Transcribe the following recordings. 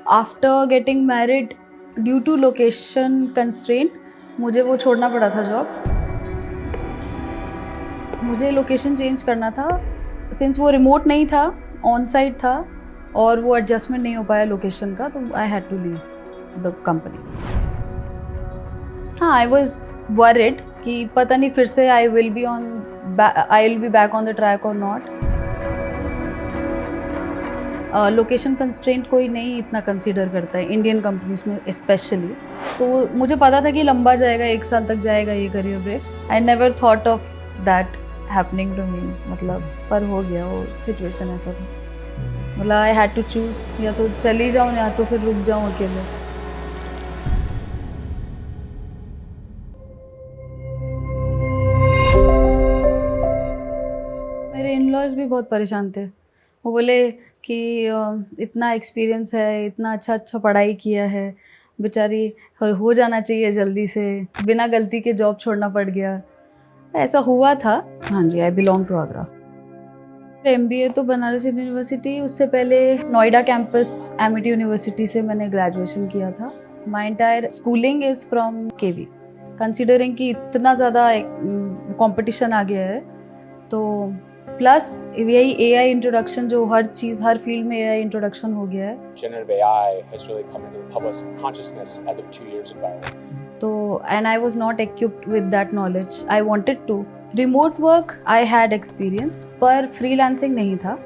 After getting married due to location constraint मुझे वो छोड़ना पड़ा था जॉब। मुझे लोकेशन चेंज करना था सिंस वो रिमोट नहीं था, ऑन साइट था और वो एडजस्टमेंट नहीं हो पाया लोकेशन का, तो I had to leave the company. हाँ, आई वॉज वरिड कि पता नहीं फिर से I will be back on the track और नॉट। लोकेशन कंस्ट्रेंट कोई नहीं इतना कंसीडर करता है इंडियन कंपनीज में स्पेशली, तो मुझे पता था कि लंबा जाएगा, 1 साल तक जाएगा ये career break. I never thought of that happening to me, मतलब पर हो गया वो सिचुएशन ऐसा था। मतलब आई हैड टू चूज, या तो चली जाऊँ या तो फिर रुक जाऊँ अकेले। मेरे इन-लॉज भी बहुत परेशान थे। वो बोले कि इतना एक्सपीरियंस है, इतना अच्छा पढ़ाई किया है, बेचारी हो जाना चाहिए जल्दी से, बिना गलती के जॉब छोड़ना पड़ गया। ऐसा हुआ था। हाँ जी, I belong to Agra. MBA तो बनारस यूनिवर्सिटी, उससे पहले नोएडा कैंपस एमिटी यूनिवर्सिटी से मैंने ग्रेजुएशन किया था। My entire schooling is from KV। Considering कि इतना ज़्यादा कंपटीशन आ गया है, तो प्लस यही AI इंट्रोडक्शन, जो हर चीज़ हर फील्ड में AI इंट्रोडक्शन हो गया है। Generative AI has really come into the public consciousness as of 2 years ago. तो and I was not equipped with that knowledge. I wanted to. Remote work I had experience, पर freelancing नहीं था।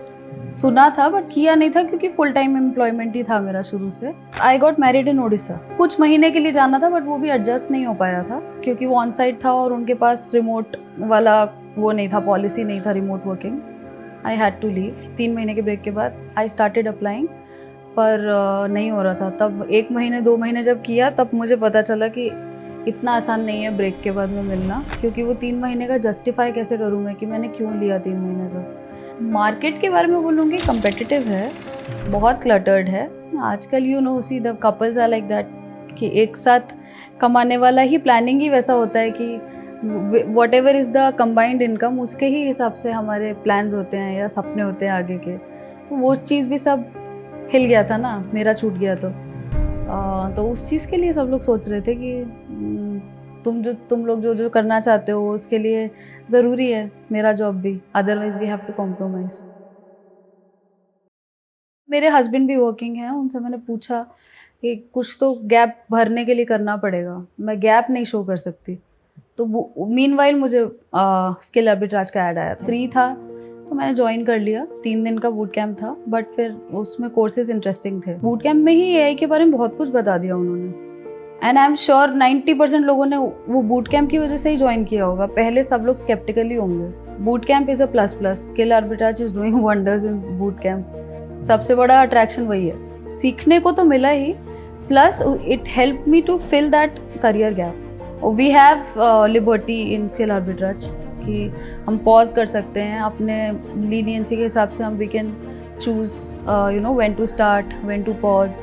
सुना था but किया नहीं था क्योंकि फुल टाइम एम्प्लॉयमेंट ही था मेरा शुरू से। I got married in Odisha. कुछ महीने के लिए जाना था बट वो भी एडजस्ट नहीं हो पाया था क्योंकि वो ऑन साइट था और उनके पास रिमोट वाला वो नहीं था, पॉलिसी नहीं था remote working. I had to leave. 3 महीने के ब्रेक के बाद आई स्टार्टेड अप्लाइंग, पर नहीं हो रहा था। तब 1 महीने 2 महीने जब किया तब मुझे पता चला कि इतना आसान नहीं है ब्रेक के बाद में मिलना, क्योंकि वो 3 महीने का जस्टिफाई कैसे करूँ मैं कि मैंने क्यों लिया 3 महीने का। मार्केट के बारे में बोलूँगी कंपेटिटिव है, बहुत क्लटर्ड है आजकल। You know, see the couples are like that कि एक साथ कमाने वाला ही प्लानिंग ही वैसा होता है कि what ever is the combined income, उसके ही हिसाब से हमारे प्लान्स होते हैं या सपने होते हैं आगे के। वो चीज़ भी सब हिल गया था ना, मेरा छूट गया तो उस चीज़ के लिए सब लोग सोच रहे थे कि तुम लोग जो करना चाहते हो उसके लिए ज़रूरी है मेरा जॉब भी, otherwise we have to compromise. मेरे हस्बैंड भी वर्किंग हैं, उनसे मैंने पूछा कि कुछ तो गैप भरने के लिए करना पड़ेगा, मैं गैप नहीं शो कर सकती। तो मीनवाइल मुझे स्किल आर्बिट्राज का ऐड आया, फ्री था तो मैंने ज्वाइन कर लिया। 3 दिन का बूट कैंप था, बट फिर उसमें कोर्सेज इंटरेस्टिंग थे। बूट कैंप में ही AI के बारे में बहुत कुछ बता दिया उन्होंने, एंड आई एम श्योर 90% लोगों ने वो बूट कैंप की वजह से ही ज्वाइन किया होगा। पहले सब लोग स्केप्टिकली होंगे। Boot camp is a plus plus, skill arbitrage is doing wonders in boot camp. सबसे बड़ा अट्रैक्शन वही है, सीखने को तो मिला ही, plus it help me to fill that career gap. We have liberty in skill arbitrage कि हम पॉज कर सकते हैं अपने लीनियंसी के हिसाब से। हम we can choose when to start, when to pause,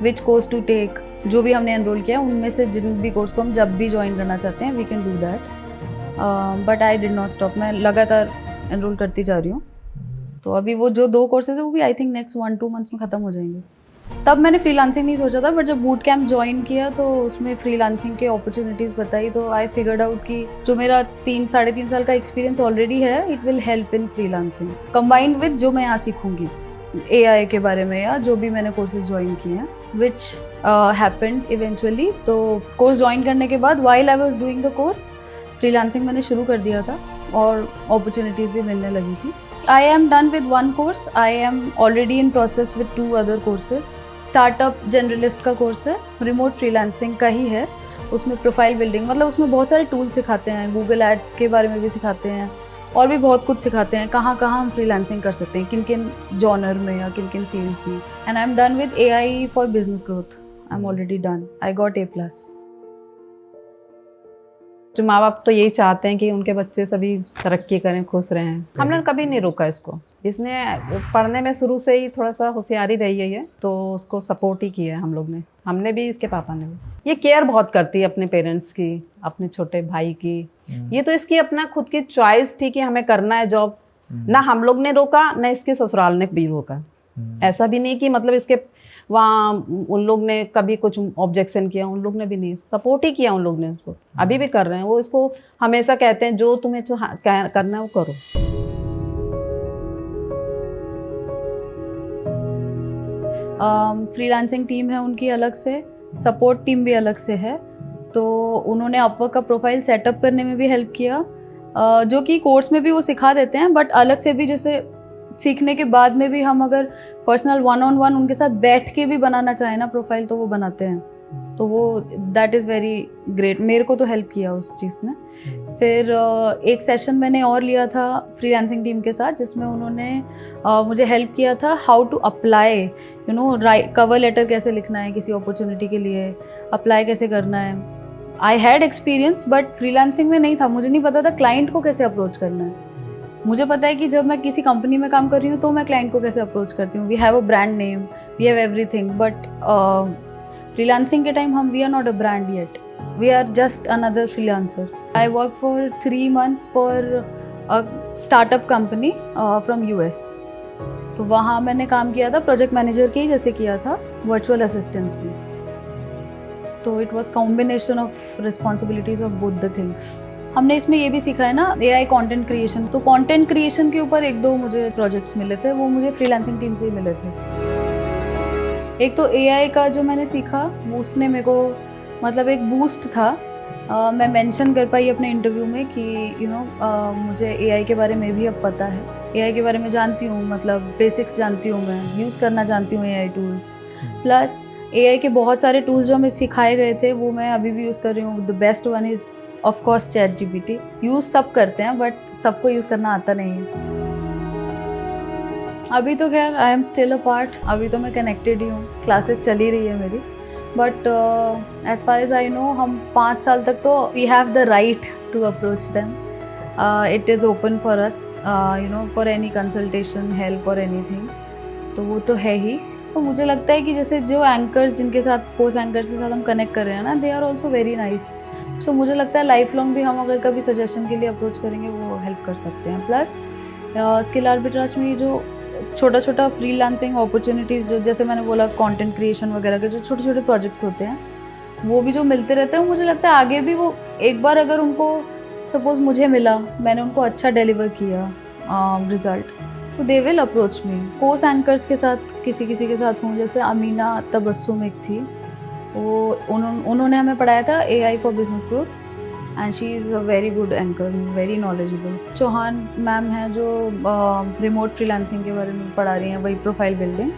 which course to take. जो भी हमने एनरोल किया उनमें से जिन भी कोर्स को हम जब भी ज्वाइन करना चाहते हैं we can do that. But I did not stop, मैं लगातार एनरोल करती जा रही हूँ। तो अभी वो जो 2 कोर्सेज है वो भी आई थिंक नेक्स्ट 1-2 मंथ्स में ख़त्म हो जाएंगे। तब मैंने फ्रीलांसिंग नहीं सोचा था, बट जब बूट कैंप ज्वाइन किया तो उसमें फ्रीलांसिंग के अपॉर्चुनिटीज़ बताई, तो आई फिगर्ड आउट कि जो मेरा 3-3.5 साल का एक्सपीरियंस ऑलरेडी है, it will help in freelancing combined with जो मैं यहाँ सीखूंगी AI के बारे में या जो भी मैंने कोर्सेज ज्वाइन किए हैं, विच हैपेंड इवेंचुअली। तो कोर्स ज्वाइन करने के बाद while I was doing the course, freelancing मैंने शुरू कर दिया था और अपॉर्चुनिटीज़ भी मिलने लगी थी। I am done with 1 course. I am already in process with 2 other courses. Startup generalist का कोर्स है, रिमोट फ्रीलांसिंग का ही है। उसमें प्रोफाइल बिल्डिंग, मतलब उसमें बहुत सारे टूल सिखाते हैं, गूगल एड्स के बारे में भी सिखाते हैं और भी बहुत कुछ सिखाते हैं, कहाँ हम फ्रीलांसिंग कर सकते हैं, किन किन जॉनर में या किन किन फील्ड्स में। And I am done with AI for business growth. I am already done, I got A+। जो माँ बाप तो यही चाहते हैं कि उनके बच्चे सभी तरक्की करें, खुश रहें। हमने कभी नहीं रोका इसको। इसने पढ़ने में शुरू से ही थोड़ा सा होशियारी रही है, तो उसको सपोर्ट ही किया है हम लोग ने, हमने भी, इसके पापा ने भी। ये केयर बहुत करती है अपने पेरेंट्स की, अपने छोटे भाई की। ये तो इसकी अपना खुद की चॉइस थी कि हमें करना है जॉब, ना हम लोग ने रोका ना इसके ससुराल ने भी रोका। ऐसा भी नहीं कि मतलब इसके वहाँ उन लोग ने कभी कुछ ऑब्जेक्शन किया, उन लोग ने भी नहीं, सपोर्ट ही किया उन लोग ने उसको, अभी भी कर रहे हैं। वो इसको हमेशा कहते हैं जो तुम्हें करना है वो करो। फ्रीलांसिंग टीम है उनकी अलग से, सपोर्ट टीम भी अलग से है। तो उन्होंने अपवर्क का प्रोफाइल सेटअप करने में भी हेल्प किया, जो कि कोर्स में भी वो सिखा देते हैं, बट अलग से भी जैसे सीखने के बाद में भी हम अगर पर्सनल 1-on-1 उनके साथ बैठ के भी बनाना चाहें ना प्रोफाइल, तो वो बनाते हैं। तो वो दैट इज़ वेरी ग्रेट, मेरे को तो हेल्प किया उस चीज़ ने। फिर एक सेशन मैंने और लिया था फ्रीलांसिंग टीम के साथ, जिसमें उन्होंने मुझे हेल्प किया था how to apply, you know, write cover letter कैसे लिखना है किसी अपॉर्चुनिटी के लिए, अप्लाई कैसे करना है। I had experience but freelancing में नहीं था, मुझे नहीं पता था क्लाइंट को कैसे अप्रोच करना है। मुझे पता है कि जब मैं किसी कंपनी में काम कर रही हूँ तो मैं क्लाइंट को कैसे अप्रोच करती हूँ, we have a brand name, we have everything, but freelancing के टाइम हम we are not a brand yet, we are just another freelancer. I work for 3 months for a startup company from US। तो वहाँ मैंने काम किया था project manager के ही जैसे किया था, वर्चुअल असिस्टेंस में। तो it was combination of responsibilities of both the things. हमने इसमें ये भी सीखा है ना AI कंटेंट क्रिएशन, तो कंटेंट क्रिएशन के ऊपर 1-2 मुझे प्रोजेक्ट्स मिले थे, वो मुझे फ्रीलांसिंग टीम से ही मिले थे। एक तो AI का जो मैंने सीखा वो उसने मेरे को मतलब एक बूस्ट था। मैं मेंशन कर पाई अपने इंटरव्यू में कि यू नो मुझे AI के बारे में भी अब पता है, AI के बारे में जानती हूँ, मतलब बेसिक्स जानती हूँ, मैं यूज़ करना जानती हूँ AI टूल्स। प्लस AI के बहुत सारे टूल्स जो हमें सिखाए गए थे वो मैं अभी भी यूज़ कर रही हूँ। The best one is of course ChatGPT। Use सब करते हैं बट सबको यूज़ करना आता नहीं है। अभी तो खैर I am still a part, अभी तो मैं कनेक्टेड ही हूँ, क्लासेस चल ही रही है मेरी, but as far as I know हम 5 साल तक तो we have the right to approach them. It is open for us, you know, for any consultation, help और एनीथिंग, तो वो तो है ही। तो मुझे लगता है कि जैसे जो एंकर्स जिनके साथ, कोर्स एंकर्स के साथ हम कनेक्ट कर रहे हैं ना, they are also very nice. So मुझे लगता है लाइफ लॉन्ग भी हम अगर कभी सजेशन के लिए अप्रोच करेंगे वो हेल्प कर सकते हैं। प्लस स्किल आर्बिट्राज में जो छोटा छोटा फ्रीलांसिंग अपॉर्चुनिटीज़, जो जैसे मैंने बोला कंटेंट क्रिएशन वगैरह के जो छोटे छोटे प्रोजेक्ट्स होते हैं वो भी जो मिलते रहते हैं, मुझे लगता है आगे भी वो एक बार अगर उनको सपोज़ मुझे मिला, मैंने उनको अच्छा डिलीवर किया रिजल्ट, तो they will approach me. Course anchors के साथ किसी के साथ हूँ, जैसे अमीना तबस्सुम एक थी, वो उन्होंने हमें पढ़ाया था AI for business growth, and she is a very good anchor, very knowledgeable. Chauhan ma'am हैं जो रिमोट फ्रीलांसिंग के बारे में पढ़ा रही हैं, वही profile building,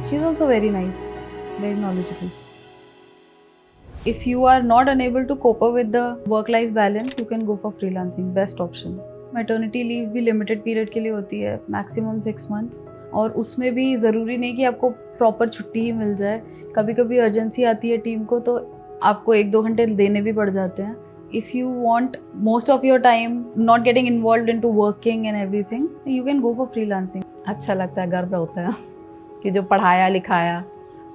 she is also very nice, very knowledgeable. If you are not unable to cope up with the work-life balance, you can go for freelancing, best option. Maternity leave भी limited period के लिए होती है, maximum 6 months, और उसमें भी ज़रूरी नहीं कि आपको प्रॉपर छुट्टी ही मिल जाए, कभी कभी अर्जेंसी आती है टीम को तो आपको 1-2 घंटे देने भी पड़ जाते हैं। If you want most of your time not getting involved into working and everything, you can go for freelancing. अच्छा लगता है, गर्व होता है कि जो पढ़ाया लिखाया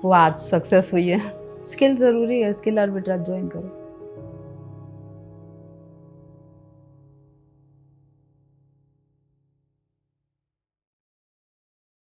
वो आज सक्सेस हुई है। स्किल ज़रूरी है, स्किल आर्बिट्राज ज्वाइन करो।